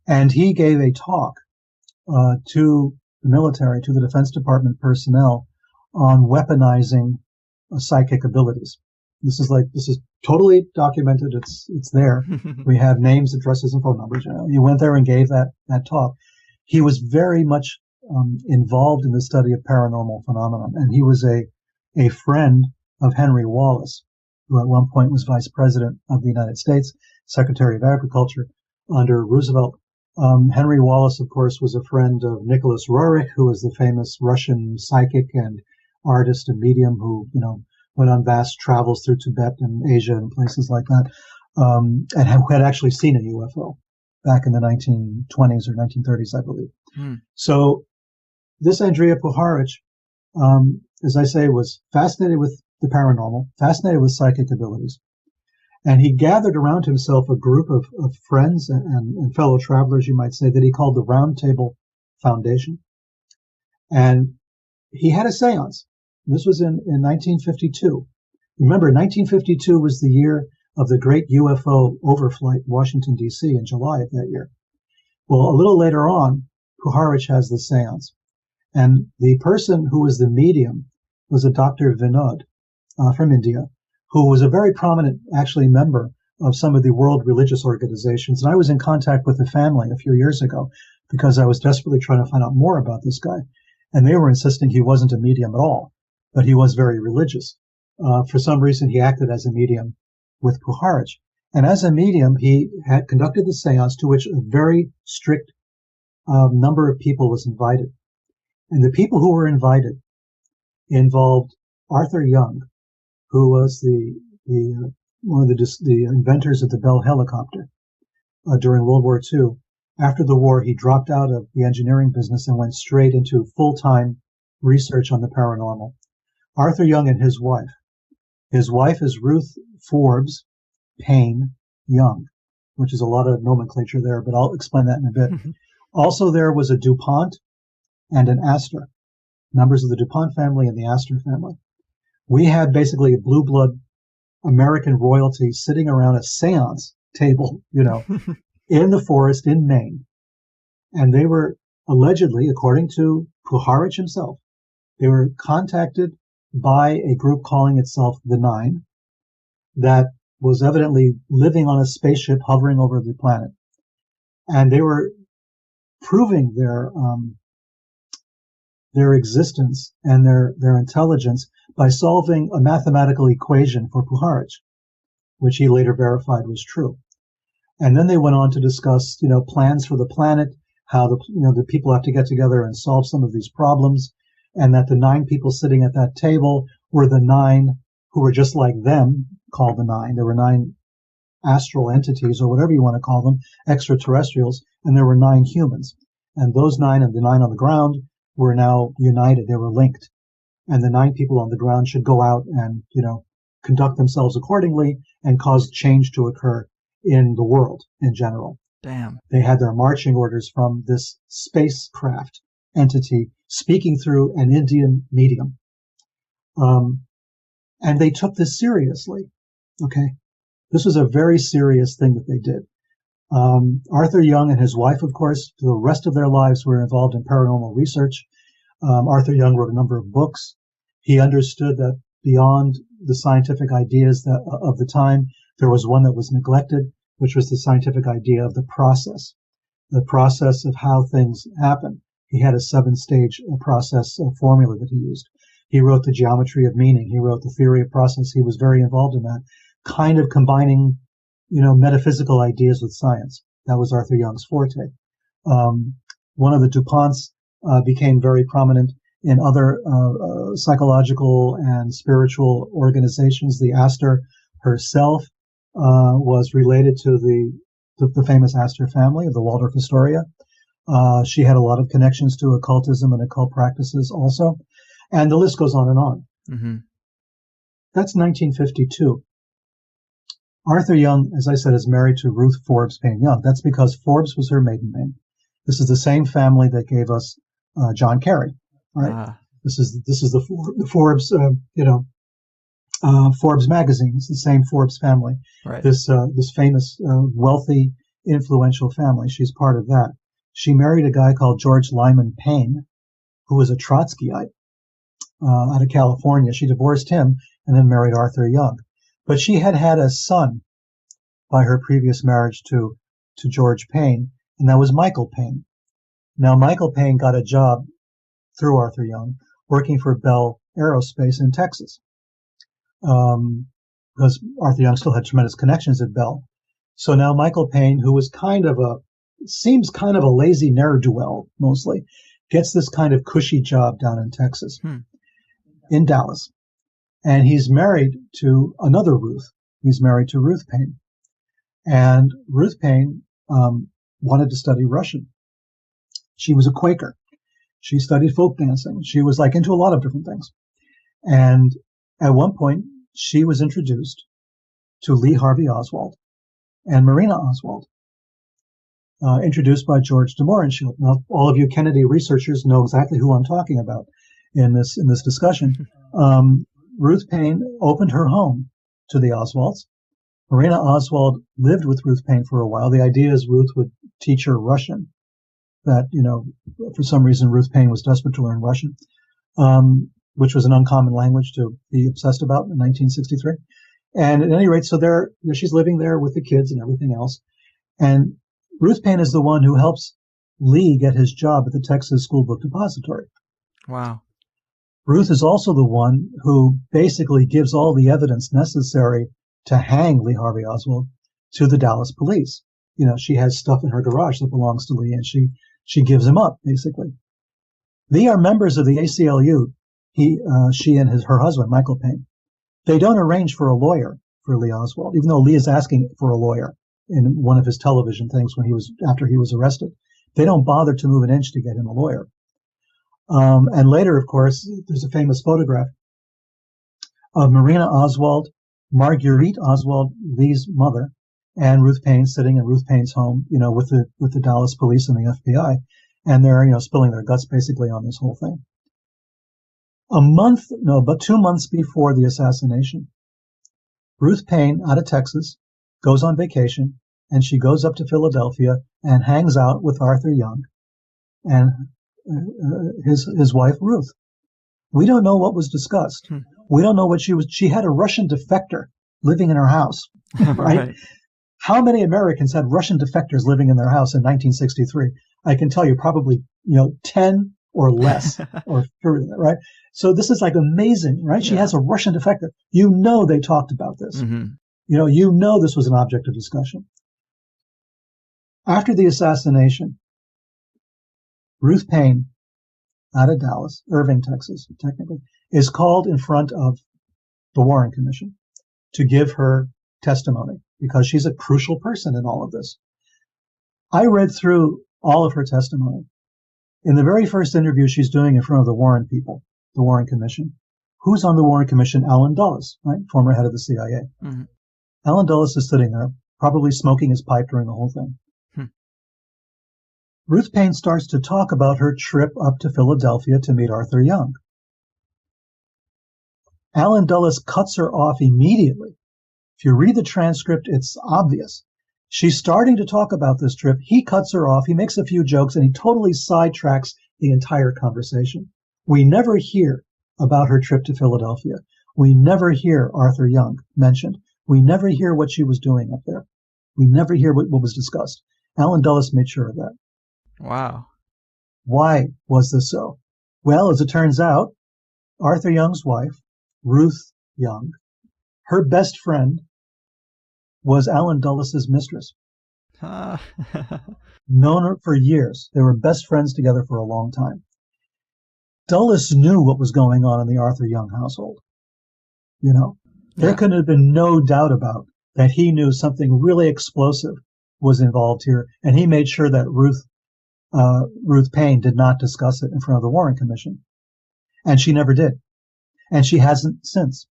And he gave a talk to the military, to the Defense Department personnel, on weaponizing psychic abilities. This is totally documented. It's there. We have names, addresses, and phone numbers. He went there and gave that talk. He was very much involved in the study of paranormal phenomenon, and he was a friend of Henry Wallace, who at one point was Vice President of the United States, Secretary of Agriculture under Roosevelt. Henry Wallace, of course, was a friend of Nicholas Roerich, who was the famous Russian psychic and artist and medium who, went on vast travels through Tibet and Asia and places like that, and who had actually seen a UFO back in the 1920s or 1930s, I believe. So this Andrija Puharich, as I say, was fascinated with the paranormal, fascinated with psychic abilities. And he gathered around himself a group of friends and fellow travelers, you might say, that he called the Round Table Foundation. And he had a seance. This was in 1952. Remember, 1952 was the year of the great UFO overflight Washington, D.C. in July of that year. Well, a little later on, Puharich has the seance. And the person who was the medium was a Dr. Vinod from India, who was a very prominent, actually, member of some of the world religious organizations. And I was in contact with the family a few years ago because I was desperately trying to find out more about this guy. And they were insisting he wasn't a medium at all, but he was very religious. For some reason, he acted as a medium with Puharich. And as a medium, he had conducted the seance to which a very strict number of people was invited. And the people who were invited involved Arthur Young, who was one of the inventors of the Bell helicopter during World War II. After the war, he dropped out of the engineering business and went straight into full-time research on the paranormal. Arthur Young and his wife. His wife is Ruth Forbes Payne Young, which is a lot of nomenclature there, but I'll explain that in a bit. Also, there was a DuPont and an Astor, members of the DuPont family and the Astor family. We had basically a blue blood American royalty sitting around a seance table, in the forest in Maine. And they were allegedly, according to Puharich himself, they were contacted by a group calling itself the Nine that was evidently living on a spaceship hovering over the planet. And they were proving their existence and their intelligence by solving a mathematical equation for Puharich, which he later verified was true. And then they went on to discuss, plans for the planet, how the people have to get together and solve some of these problems, and that the 9 people sitting at that table were the 9 who were just like them, called the 9. There were 9 astral entities, or whatever you want to call them, extraterrestrials, and there were 9 humans. And those 9 and the 9 on the ground were now united. They were linked. And the 9 people on the ground should go out and, conduct themselves accordingly and cause change to occur in the world in general. Damn. They had their marching orders from this spacecraft entity speaking through an Indian medium. And they took this seriously. Okay. This was a very serious thing that they did. Arthur Young and his wife, of course, the rest of their lives were involved in paranormal research. Arthur Young wrote a number of books. He understood that beyond the scientific ideas of the time, there was one that was neglected, which was the scientific idea of the process of how things happen. He had a 7-stage process formula that he used. He wrote the geometry of meaning. He wrote the theory of process. He was very involved in that, kind of combining, metaphysical ideas with science. That was Arthur Young's forte. One of the DuPonts became very prominent in other psychological and spiritual organizations. The Astor herself was related to the famous Astor family of the Waldorf Astoria. She had a lot of connections to occultism and occult practices also. And the list goes on and on. Mm-hmm. That's 1952. Arthur Young, as I said, is married to Ruth Forbes Payne Young. That's because Forbes was her maiden name. This is the same family that gave us John Kerry, right? This is the Forbes, Forbes magazine. It's the same Forbes family. Right. This famous, wealthy, influential family. She's part of that. She married a guy called George Lyman Payne, who was a Trotskyite out of California. She divorced him and then married Arthur Young. But she had a son by her previous marriage to George Payne, and that was Michael Payne. Now, Michael Payne got a job through Arthur Young working for Bell Aerospace in Texas, because Arthur Young still had tremendous connections at Bell. So now Michael Payne, who was seems kind of a lazy ne'er-do-well mostly, gets this kind of cushy job down in Texas, in Dallas. And he's married to another Ruth. He's married to Ruth Payne. And Ruth Payne wanted to study Russian. She was a Quaker. She studied folk dancing. She was into a lot of different things. And at one point, she was introduced to Lee Harvey Oswald and Marina Oswald, introduced by George de Mohrenschildt. Now, all of you Kennedy researchers know exactly who I'm talking about in this discussion. Ruth Payne opened her home to the Oswalds. Marina Oswald lived with Ruth Payne for a while. The idea is Ruth would teach her Russian. That, for some reason, Ruth Payne was desperate to learn Russian, which was an uncommon language to be obsessed about in 1963. And at any rate, so she's living there with the kids and everything else. And Ruth Payne is the one who helps Lee get his job at the Texas School Book Depository. Wow. Ruth is also the one who basically gives all the evidence necessary to hang Lee Harvey Oswald to the Dallas police. She has stuff in her garage that belongs to Lee, and she gives him up, basically. They are members of the ACLU, she and her husband, Michael Payne. They don't arrange for a lawyer for Lee Oswald, even though Lee is asking for a lawyer in one of his television things after he was arrested. They don't bother to move an inch to get him a lawyer. And later, of course, there's a famous photograph of Marina Oswald, Marguerite Oswald, Lee's mother, and Ruth Payne sitting in Ruth Payne's home, with the Dallas police and the FBI, and they're, spilling their guts basically on this whole thing. About 2 months before the assassination, Ruth Payne, out of Texas, goes on vacation, and she goes up to Philadelphia and hangs out with Arthur Young and his wife, Ruth. We don't know what was discussed. We don't know what she had a Russian defector living in her house, right? How many Americans had Russian defectors living in their house in 1963? I can tell you probably, 10 or less, right? So this is amazing, right? Yeah. She has a Russian defector. They talked about this. Mm-hmm. This was an object of discussion. After the assassination, Ruth Payne, out of Dallas, Irving, Texas, technically, is called in front of the Warren Commission to give her testimony because she's a crucial person in all of this. I read through all of her testimony, In the very first interview she's doing in front of the Warren people, the Warren Commission, who's on the Warren Commission? Allen Dulles, right? Former head of the CIA. Mm-hmm. Allen Dulles is sitting there, probably smoking his pipe during the whole thing. Ruth Paine starts to talk about her trip up to Philadelphia to meet Arthur Young. Allen Dulles cuts her off immediately. If you read the transcript, it's obvious. She's starting to talk about this trip. He cuts her off. He makes a few jokes, and he totally sidetracks the entire conversation. We never hear about her trip to Philadelphia. We never hear Arthur Young mentioned. We never hear what she was doing up there. We never hear what was discussed. Allen Dulles made sure of that. Wow. Why was this so? Well, as it turns out, Arthur Young's wife, Ruth Young, her best friend was Allen Dulles' mistress. Known her for years. They were best friends together for a long time. Dulles knew what was going on in the Arthur Young household. You know, there couldn't have been no doubt about that he knew something really explosive was involved here, and he made sure that Ruth Paine did not discuss it in front of the Warren Commission. And she never did. And she hasn't since.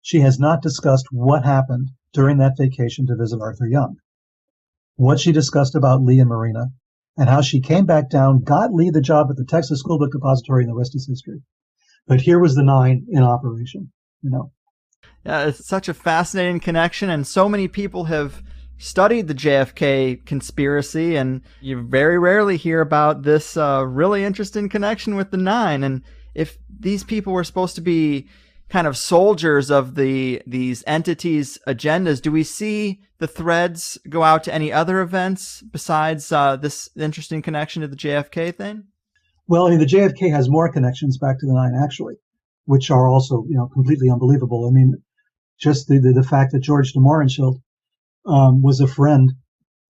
She has not discussed what happened during that vacation to visit Arthur Young. What she discussed about Lee and Marina, and how she came back down, got Lee the job at the Texas School Book Depository, and the rest is history. But here was the 9 in operation, you know. Yeah, it's such a fascinating connection, and so many people have studied the JFK conspiracy, and you very rarely hear about this really interesting connection with the 9. And if these people were supposed to be kind of soldiers of these entities' agendas, do we see the threads go out to any other events besides this interesting connection to the JFK thing? Well, I mean, the JFK has more connections back to the 9, actually, which are also, you know, completely unbelievable. I mean, just the fact that George de Mohrenschildt was a friend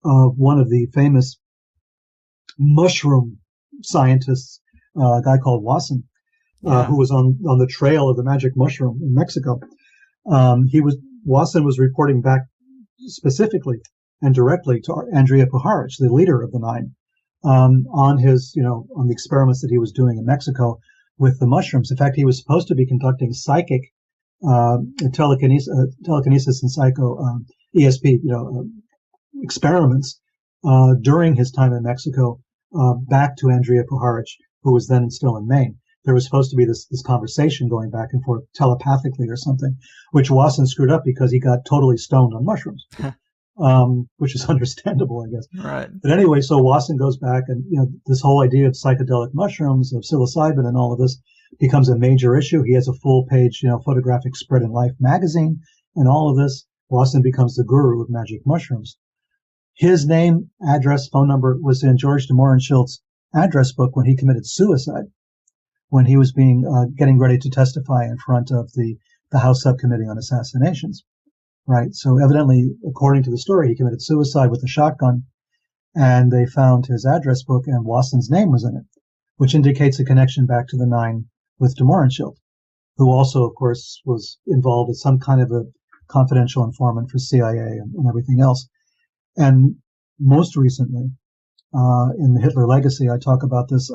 of one of the famous mushroom scientists, a guy called Wasson, who was on the trail of the magic mushroom in Mexico. Wasson was reporting back specifically and directly to Andrija Puharich, the leader of the 9, on the experiments that he was doing in Mexico with the mushrooms. In fact, he was supposed to be conducting psychic telekinesis and ESP, experiments during his time in Mexico, back to Andrija Puharich, who was then still in Maine. There was supposed to be this conversation going back and forth telepathically or something, which Wasson screwed up because he got totally stoned on mushrooms, which is understandable, I guess. Right. But anyway, so Wasson goes back, and this whole idea of psychedelic mushrooms, of psilocybin, and all of this becomes a major issue. He has a full-page, photographic spread in Life magazine, and all of this. Wasson becomes the guru of magic mushrooms. His name, address, phone number was in George de Mohrenschildt's address book when he committed suicide, when he was getting ready to testify in front of the House Subcommittee on Assassinations. Right. So evidently, according to the story, he committed suicide with a shotgun, and they found his address book, and Wasson's name was in it, which indicates a connection back to the 9 with de Mohrenschildt, who also, of course, was involved as some kind of a confidential informant for CIA and everything else. And most recently, in the Hitler Legacy, I talk about this.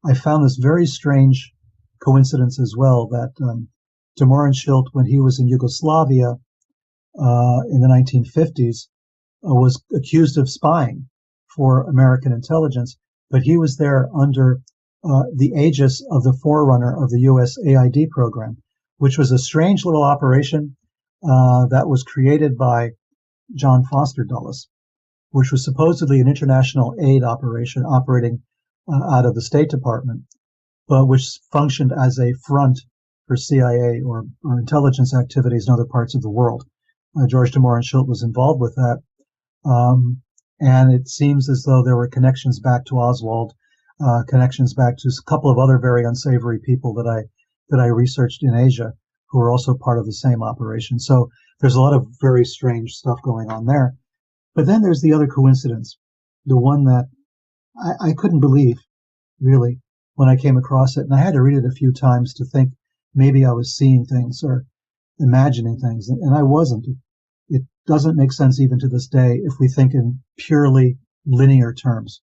I found this very strange coincidence as well, that de Mohrenschildt, when he was in Yugoslavia in the 1950s, was accused of spying for American intelligence, but he was there under the aegis of the forerunner of the U.S. AID program, which was a strange little operation that was created by John Foster Dulles, which was supposedly an international aid operation operating out of the State Department, but which functioned as a front for CIA or intelligence activities in other parts of the world. George de Mohrenschildt was involved with that, and it seems as though there were connections back to Oswald, connections back to a couple of other very unsavory people that I researched in Asia, who were also part of the same operation. So there's a lot of very strange stuff going on there. But then there's the other coincidence, the one that I couldn't believe, really, when I came across it. And I had to read it a few times to think maybe I was seeing things or imagining things, and I wasn't. It doesn't make sense even to this day if we think in purely linear terms.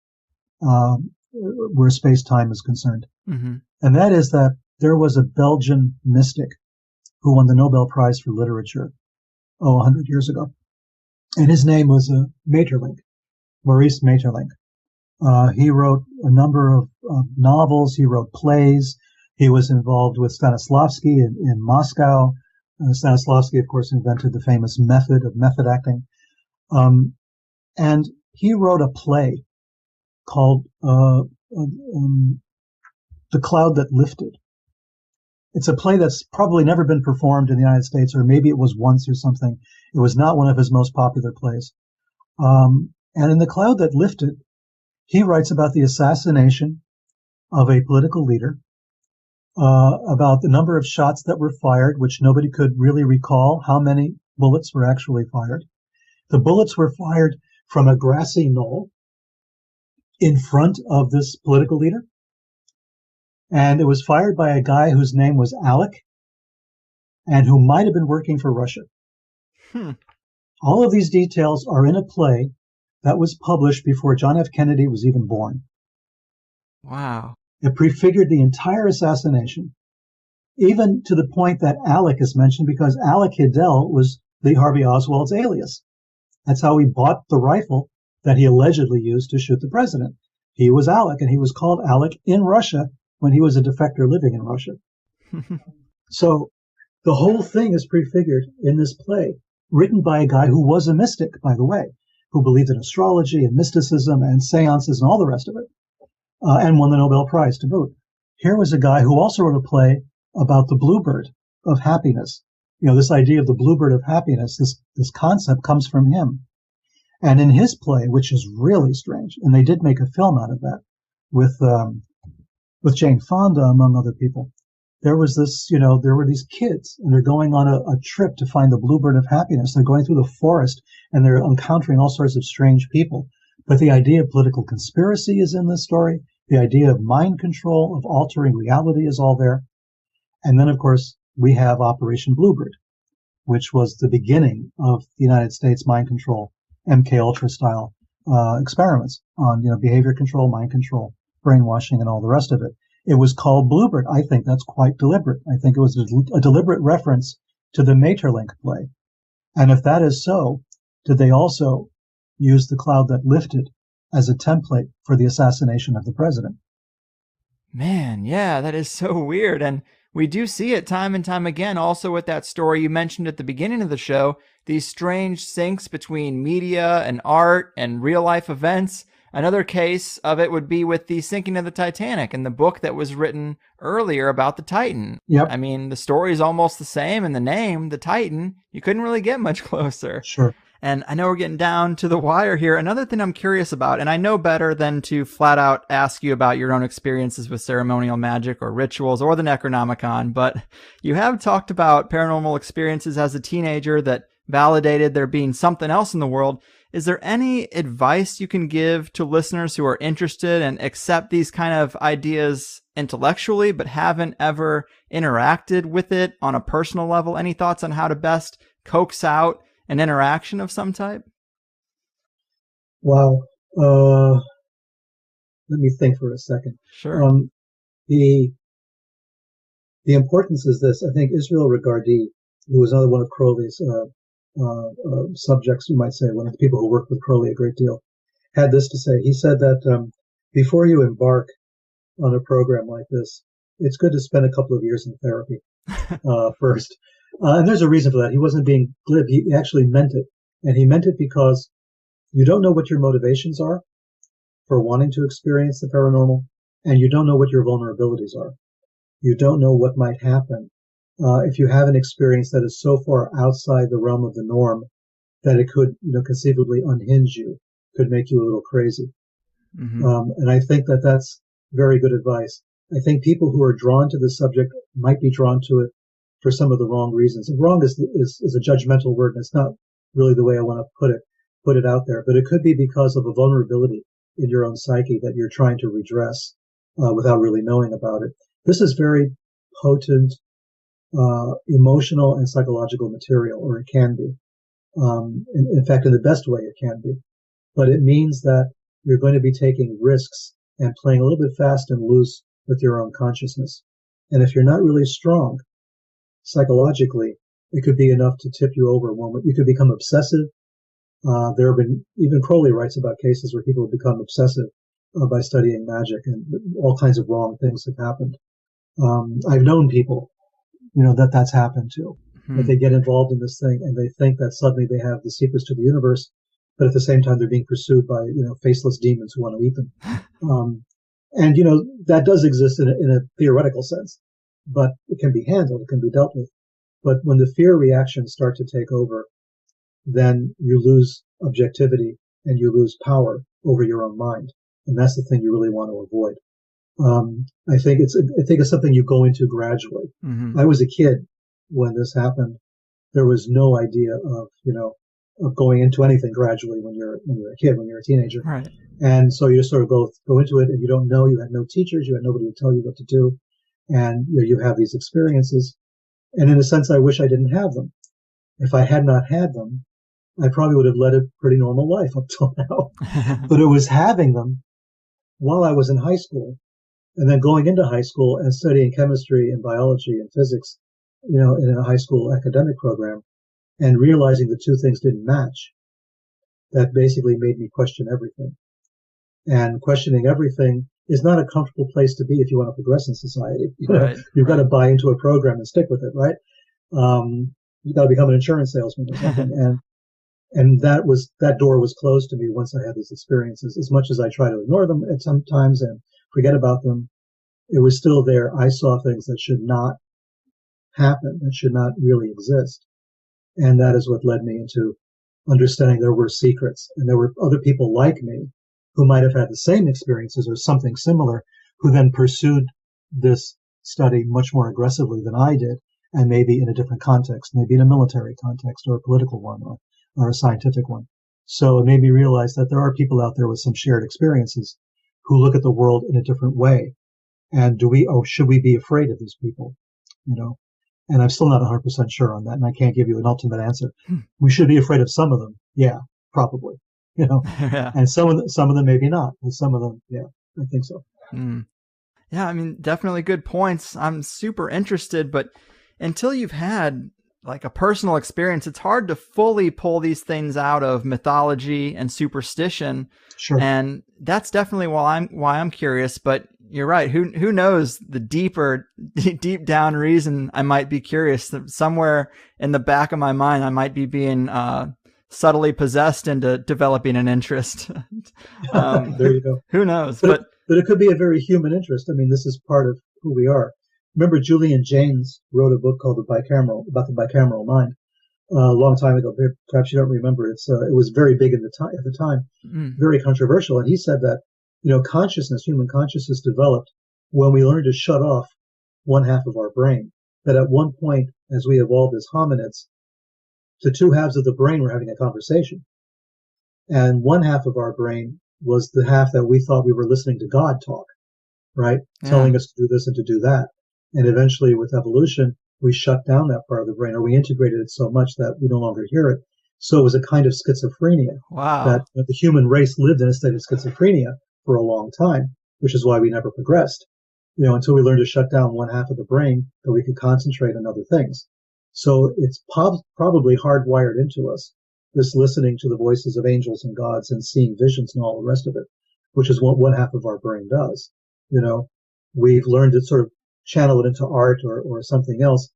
where space-time is concerned. Mm-hmm. And that is that there was a Belgian mystic who won the Nobel Prize for Literature, 100 years ago. And his name was Maeterlinck, Maurice Maeterlinck. He wrote a number of novels. He wrote plays. He was involved with Stanislavski in Moscow. Stanislavski, of course, invented the famous method of method acting. And he wrote a play called The Cloud That Lifted. It's a play that's probably never been performed in the United States, or maybe it was once or something. It was not one of his most popular plays. And in The Cloud That Lifted, he writes about the assassination of a political leader, about the number of shots that were fired, which nobody could really recall how many bullets were actually fired. The bullets were fired from a grassy knoll in front of this political leader. And it was fired by a guy whose name was Alec and who might have been working for Russia. All of these details are in a play that was published before John F. Kennedy was even born. Wow. It prefigured the entire assassination, even to the point that Alec is mentioned because Alec Hidell was Lee Harvey Oswald's alias. That's how he bought the rifle that he allegedly used to shoot the president. He was Alec, and he was called Alec in Russia when he was a defector living in Russia. So the whole thing is prefigured in this play, written by a guy who was a mystic, by the way, who believed in astrology and mysticism and seances and all the rest of it, and won the Nobel Prize to boot. Here was a guy who also wrote a play about the bluebird of happiness. You know, this idea of the bluebird of happiness, this concept comes from him. And in his play, which is really strange, and they did make a film out of that with Jane Fonda, among other people, there was this, there were these kids, and they're going on a trip to find the bluebird of happiness. They're going through the forest, and they're encountering all sorts of strange people. But the idea of political conspiracy is in this story. The idea of mind control, of altering reality is all there. And then, of course, we have Operation Bluebird, which was the beginning of the United States mind control, MK Ultra style experiments on behavior control, mind control, brainwashing, and all the rest of it. It was called Bluebird. I think that's quite deliberate. I think it was a deliberate reference to the Maeterlinck play. And if that is so, did they also use The Cloud That Lifted as a template for the assassination of the president? Man, yeah, that is so weird. And we do see it time and time again, also with that story you mentioned at the beginning of the show, these strange syncs between media and art and real-life events. Another case of it would be with the sinking of the Titanic and the book that was written earlier about the Titan. Yep. I mean, the story is almost the same, and the name, the Titan, you couldn't really get much closer. Sure. And I know we're getting down to the wire here. Another thing I'm curious about, and I know better than to flat out ask you about your own experiences with ceremonial magic or rituals or the Necronomicon, but you have talked about paranormal experiences as a teenager that validated there being something else in the world. Is there any advice you can give to listeners who are interested and accept these kind of ideas intellectually but haven't ever interacted with it on a personal level? Any thoughts on how to best coax out an interaction of some type? Wow. Let me think for a second. Sure. The importance is this. I think Israel Regardie, who was another one of Crowley's subjects, you might say, one of the people who worked with Crowley a great deal, had this to say. He said that before you embark on a program like this, it's good to spend a couple of years in therapy first. And there's a reason for that. He wasn't being glib. He actually meant it. And he meant it because you don't know what your motivations are for wanting to experience the paranormal, and you don't know what your vulnerabilities are. You don't know what might happen if you have an experience that is so far outside the realm of the norm that it could, conceivably unhinge you, could make you a little crazy. Mm-hmm. And I think that that's very good advice. I think people who are drawn to this subject might be drawn to it for some of the wrong reasons. And wrong is a judgmental word, and it's not really the way I want to put it out there. But it could be because of a vulnerability in your own psyche that you're trying to redress without really knowing about it. This is very potent emotional and psychological material, or it can be. In fact, in the best way, it can be. But it means that you're going to be taking risks and playing a little bit fast and loose with your own consciousness. And if you're not really strong psychologically, it could be enough to tip you over. You could become obsessive. There have been, even Crowley writes about cases where people have become obsessive by studying magic, and all kinds of wrong things have happened. I've known people, that's happened to, that they get involved in this thing and they think that suddenly they have the secrets to the universe, but at the same time they're being pursued by, faceless demons who want to eat them. And, that does exist in a theoretical sense, but it can be handled, it can be dealt with. But when the fear reactions start to take over, then you lose objectivity and you lose power over your own mind. And that's the thing you really want to avoid. I think it's something you go into gradually. Mm-hmm. I was a kid when this happened. There was no idea of going into anything gradually when you're a kid, when you're a teenager. Right. And so you just sort of go into it, and you don't know. You had no teachers. You had nobody to tell you what to do. And you have these experiences. And in a sense, I wish I didn't have them. If I had not had them, I probably would have led a pretty normal life up till now. But it was having them while I was in high school, and then going into high school and studying chemistry and biology and physics, in a high school academic program, and realizing the two things didn't match, that basically made me question everything. And questioning everything is not a comfortable place to be if you want to progress in society. You've got to buy into a program and stick with it, right? You've got to become an insurance salesman or something. And that door was closed to me once I had these experiences. As much as I try to ignore them at some times and forget about them, it was still there. I saw things that should not happen, that should not really exist. And that is what led me into understanding there were secrets, and there were other people like me who might have had the same experiences or something similar, who then pursued this study much more aggressively than I did, and maybe in a different context, maybe in a military context or a political one or a scientific one. So it made me realize that there are people out there with some shared experiences who look at the world in a different way. And should we be afraid of these people? And I'm still not 100% sure on that, and I can't give you an ultimate answer. We should be afraid of some of them. Yeah, probably. Yeah. And some of them maybe not. And some of them, yeah, I think so. Yeah, I mean, definitely good points. I'm super interested, but until you've had like a personal experience, it's hard to fully pull these things out of mythology and superstition. Sure. And that's definitely why I'm curious, but you're right. Who knows the deep down reason I might be curious. Somewhere in the back of my mind, I might be being subtly possessed into developing an interest. There you go. Who knows? But it could be a very human interest. I mean, this is part of who we are. Remember, Julian Jaynes wrote a book called about the bicameral mind a long time ago. Perhaps you don't remember. It was very big at the time, very controversial. And he said that, human consciousness developed when we learned to shut off one half of our brain. That at one point, as we evolved as hominids, the two halves of the brain were having a conversation. And one half of our brain was the half that we thought we were listening to God talk, right? Yeah. Telling us to do this and to do that. And eventually with evolution, we shut down that part of the brain, or we integrated it so much that we no longer hear it. So it was a kind of schizophrenia. Wow. That the human race lived in a state of schizophrenia for a long time, which is why we never progressed, until we learned to shut down one half of the brain that we could concentrate on other things. So it's probably hardwired into us, this listening to the voices of angels and gods and seeing visions and all the rest of it, which is what one half of our brain does. We've learned to sort of channel it into art or something else,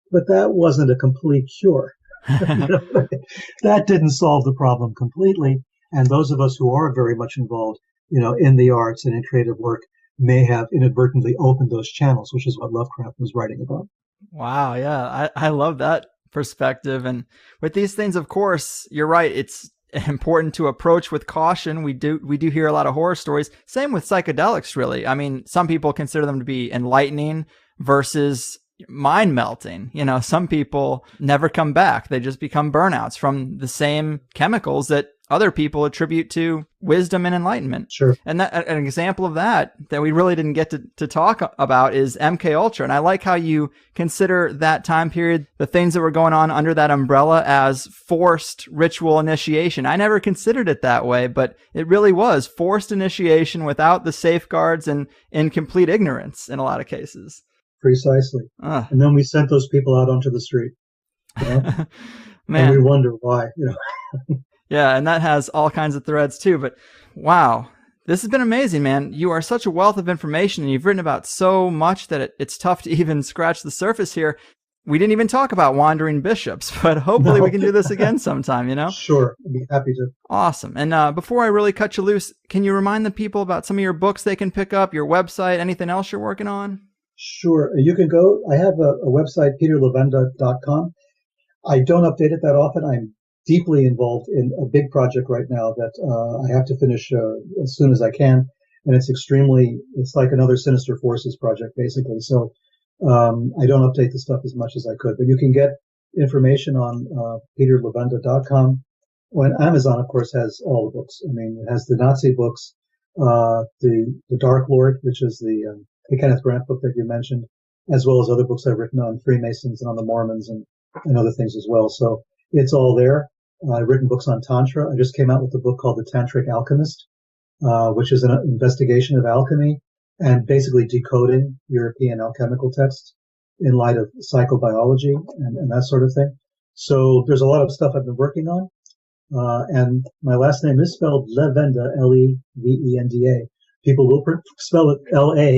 but that wasn't a complete cure. That didn't solve the problem completely. And those of us who are very much involved, in the arts and in creative work may have inadvertently opened those channels, which is what Lovecraft was writing about. Wow. Yeah. I love that perspective. And with these things, of course, you're right. It's important to approach with caution. We do hear a lot of horror stories. Same with psychedelics, really. I mean, some people consider them to be enlightening versus mind melting. Some people never come back. They just become burnouts from the same chemicals that other people attribute to wisdom and enlightenment. Sure. And an example of that we really didn't get to talk about is MK Ultra. And I like how you consider that time period, the things that were going on under that umbrella, as forced ritual initiation. I never considered it that way, but it really was forced initiation without the safeguards and in complete ignorance in a lot of cases. Precisely. And then we sent those people out onto the street. You know? Man. And we wonder why, Yeah, and that has all kinds of threads too. But wow, this has been amazing, man. You are such a wealth of information, and you've written about so much that it's tough to even scratch the surface here. We didn't even talk about wandering bishops, but hopefully we can do this again sometime, Sure, I'd be happy to. Awesome. And before I really cut you loose, can you remind the people about some of your books they can pick up, your website, anything else you're working on? Sure. You can go. I have a website, peterlevenda.com. I don't update it that often. I'm deeply involved in a big project right now that I have to finish as soon as I can. And it's like another Sinister Forces project, basically. So I don't update the stuff as much as I could. But you can get information on peterlevenda.com. Well, and Amazon, of course, has all the books. I mean, it has the Nazi books, the Dark Lord, which is the Kenneth Grant book that you mentioned, as well as other books I've written on Freemasons and on the Mormons and other things as well. So it's all there. I've written books on Tantra. I just came out with a book called The Tantric Alchemist, which is an investigation of alchemy and basically decoding European alchemical texts in light of psychobiology and that sort of thing. So there's a lot of stuff I've been working on. And my last name is spelled Levenda, Levenda. People will spell it L-A.